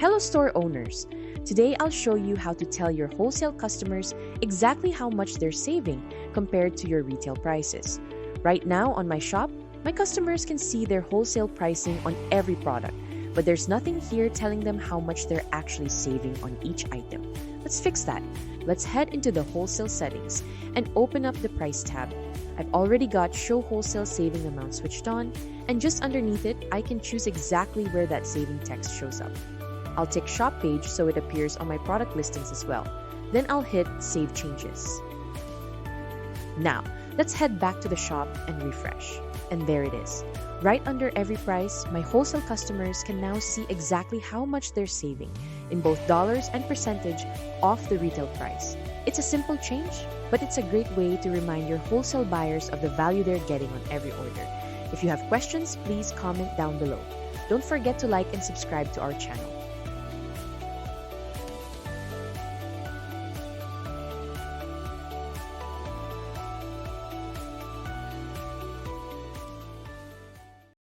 Hello store owners! Today I'll show you how to tell your wholesale customers exactly how much they're saving compared to your retail prices. Right now on my shop, my customers can see their wholesale pricing on every product, but there's nothing here telling them how much they're actually saving on each item. Let's fix that. Let's head into the wholesale settings and open up the price tab. I've already got Show Wholesale Saving Amount switched on, and just underneath it, I can choose exactly where that saving text shows up. I'll tick Shop Page so it appears on my product listings as well. Then I'll hit Save Changes. Now, let's head back to the shop and refresh. And there it is. Right under every price, my wholesale customers can now see exactly how much they're saving in both dollars and percentage off the retail price. It's a simple change, but it's a great way to remind your wholesale buyers of the value they're getting on every order. If you have questions, please comment down below. Don't forget to like and subscribe to our channel.